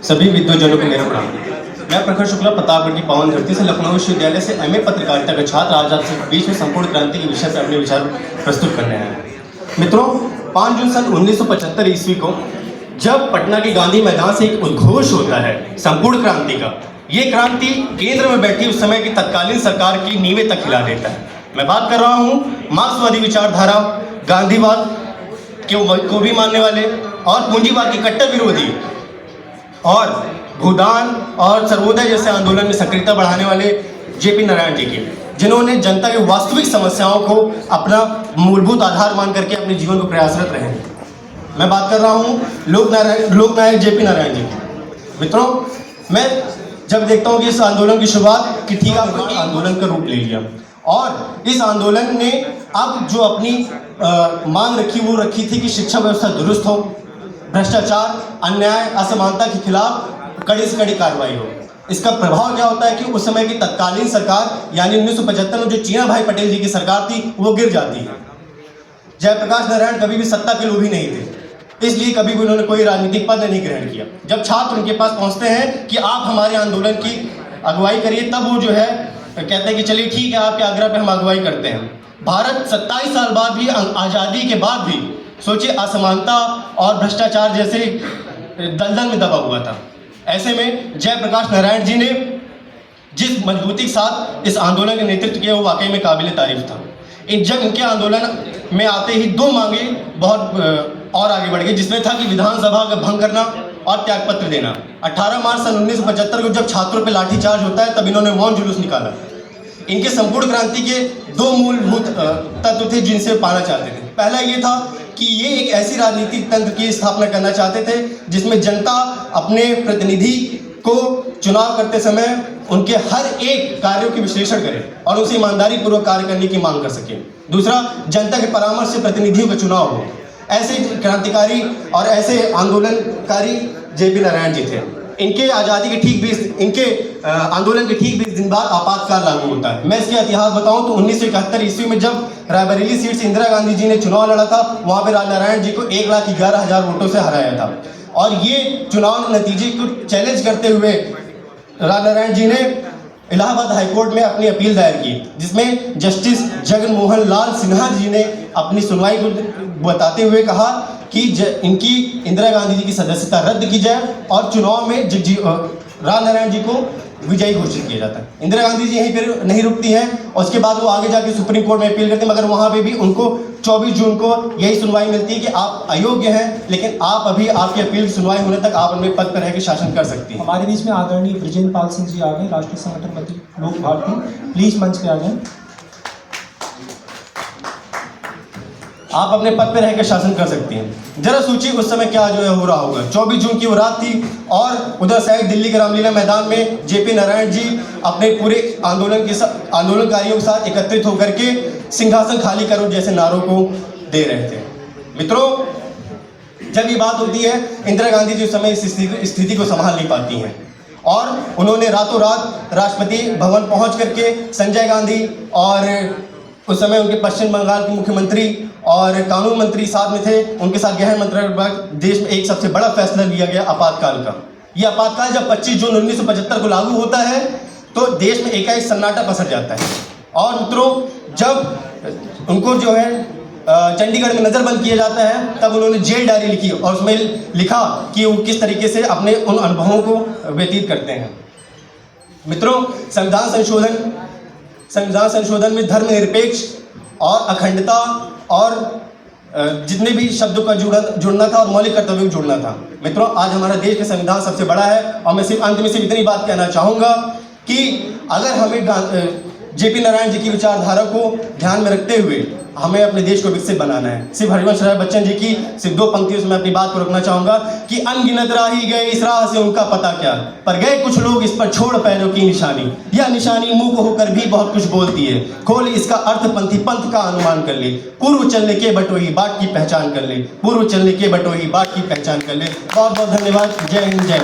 सभी विद्वजनों को मेरा प्रणाम। मैं प्रखर शुक्ला प्रतापगढ़ की पावन धरती से लखनऊ विश्वविद्यालय से एमए पत्रकारिता का छात्र आज आपसे बीच में संपूर्ण क्रांति के विषय पर अपने विचार प्रस्तुत करने आए हैं। मित्रों, 5 जून सन 1975 ईस्वी को जब पटना के गांधी मैदान से एक उद्घोष होता है संपूर्ण क्रांति का, ये क्रांति केंद्र में बैठी उस समय की तत्कालीन सरकार की नींवें तक हिला देता है। मैं बात कर रहा हूँ मार्क्सवादी विचारधारा, गांधीवाद को भी मानने वाले और पूंजीवाद के कट्टर विरोधी और भूदान और सर्वोदय जैसे आंदोलन में सक्रियता बढ़ाने वाले जेपी नारायण जी की, जिन्होंने जनता की वास्तविक समस्याओं को अपना मूलभूत आधार मान करके अपने जीवन को प्रयासरत रहे। मैं बात कर रहा हूँ लोकनायक जेपी नारायण जी की। मित्रों, मैं जब देखता हूँ कि इस आंदोलन की शुरुआत कि ठीक आंदोलन का रूप ले लिया और इस आंदोलन ने अब जो अपनी मांग रखी वो रखी थी कि शिक्षा व्यवस्था दुरुस्त हो, भ्रष्टाचार, अन्याय, असमानता के खिलाफ कड़ी से कड़ी कार्रवाई हो। इसका प्रभाव क्या होता है कि उस समय की तत्कालीन सरकार यानी 1975 में जो चीना भाई पटेल जी की सरकार थी वो गिर जाती है। जयप्रकाश नारायण कभी भी सत्ता के लोभी नहीं थे, इसलिए कभी भी उन्होंने कोई राजनीतिक पद नहीं ग्रहण किया। जब छात्र उनके पास पहुंचते हैं कि आप हमारे आंदोलन की अगुवाई करिए, तब वो जो है कहते हैं कि चलिए ठीक है, आपके आग्रह पे हम अगुवाई करते हैं। भारत 27 साल बाद भी, आज़ादी के बाद भी सोचिए असमानता और भ्रष्टाचार जैसे दलदल में दबा हुआ था। ऐसे में जयप्रकाश नारायण जी ने जिस मजबूती के साथ इस आंदोलन का नेतृत्व किया वो वाकई में काबिल तारीफ था। जब इनके आंदोलन में आते ही 2 मांगे बहुत और आगे बढ़ गई, जिसमें था कि विधानसभा का भंग करना और त्यागपत्र देना। 18 मार्च सन 1975 को जब छात्रों पर लाठीचार्ज होता है तब इन्होंने मौन जुलूस निकाला। इनके संपूर्ण क्रांति के 2 मूलभूत तत्व थे जिनसे पाना चाहते थे। पहला ये था कि ये एक ऐसी राजनीतिक तंत्र की स्थापना करना चाहते थे जिसमें जनता अपने प्रतिनिधि को चुनाव करते समय उनके हर एक कार्यों की विश्लेषण करे और उनसे ईमानदारी पूर्वक कार्य करने की मांग कर सके। दूसरा, जनता के परामर्श से प्रतिनिधियों का चुनाव हो। ऐसे क्रांतिकारी और ऐसे आंदोलनकारी जेपी नारायण जी थे। इनके आज़ादी के ठीक 20 आंदोलन के ठीक 20 दिन बाद आपातकाल लागू होता है। मैं इसका इतिहास बताऊं तो 1971 ईस्वी में जब रायबरेली सीट से इंदिरा गांधी जी ने चुनाव लड़ा था, वहां पे राजनारायण जी को 1,11,000 वोटों से हराया था। और ये चुनाव नतीजे को चैलेंज करते हुए राजनारायण जी ने इलाहाबाद हाईकोर्ट में अपनी अपील दायर की, जिसमें जस्टिस जगन मोहन लाल सिन्हा जी ने अपनी सुनवाई को बताते हुए कहा कि इनकी इंदिरा गांधी जी की सदस्यता रद्द की जाए और चुनाव में राजनारायण जी को विजयी घोषित किया जाता है। इंदिरा गांधी जी यहीं पर नहीं रुकती हैं और उसके बाद वो आगे जाके सुप्रीम कोर्ट में अपील करते हैं, मगर वहाँ पे भी उनको 24 जून को यही सुनवाई मिलती है कि आप अयोग्य हैं, लेकिन आप अभी आपकी अपील की सुनवाई होने तक आप अपने पद पर रह के शासन कर सकती हैं। हमारे बीच में आदरणीय ब्रिजेंद्र पाल सिंह जी आ गए, राष्ट्रीय संगठन मंत्री लोक भारती, प्लीज मंच पे आ जाएं। आप अपने पद पर रहकर शासन कर सकती हैं। जरा सोचिए उस समय क्या जो है हो रहा होगा। 24 जून की वो रात थी और उधर साइड दिल्ली के रामलीला मैदान में जेपी नारायण जी अपने पूरे आंदोलनकारियों के साथ एकत्रित होकर के सिंहासन खाली करो जैसे नारों को दे रहे थे। मित्रों, जब ये बात होती है, इंदिरा गांधी जी उस समय इस स्थिति को संभाल नहीं पाती हैं और उन्होंने रातों रात राष्ट्रपति भवन पहुंच करके संजय गांधी और उस समय उनके पश्चिम बंगाल के मुख्यमंत्री और कानून मंत्री साथ में थे, उनके साथ गृह मंत्रालय देश में एक सबसे बड़ा फैसला लिया गया आपातकाल का। यह आपातकाल जब 25 जून 1975 को लागू होता है तो देश में एकाएक सन्नाटा पसर जाता है। और मित्रों, जब उनको जो है चंडीगढ़ में नज़रबंद किया जाता है तब उन्होंने जेल डायरी लिखी और उसमें लिखा कि वो किस तरीके से अपने उन अनुभवों को व्यतीत करते हैं। मित्रों, संविधान संशोधन में धर्मनिरपेक्ष और अखंडता और जितने भी शब्दों का जुड़ना था और मौलिक कर्तव्यों को जुड़ना था। मित्रों, आज हमारा देश का संविधान सबसे बड़ा है और मैं सिर्फ अंत में सिर्फ इतनी बात कहना चाहूँगा कि अगर हमें जेपी नारायण जी की विचारधारा को ध्यान में रखते हुए हमें अपने देश को विकसित बनाना है। सिर्फ हरिवंश राय बच्चन जी की सिर्फ 2 पंक्तियों से मैं अपनी बात को रखना चाहूँगा कि अनगिनत राही गए इस राह से उनका पता क्या, पर गए कुछ लोग इस पर छोड़ पैरों की निशानी। यह निशानी मुँह होकर भी बहुत कुछ बोलती है, खोल इसका अर्थ पंथी पंथ का अनुमान कर ले, पूर्व चलने के बटोही बाट की पहचान कर ले, पूर्व चलने के बटोही बाट की पहचान कर ले। बहुत बहुत धन्यवाद। जय हिंद, जय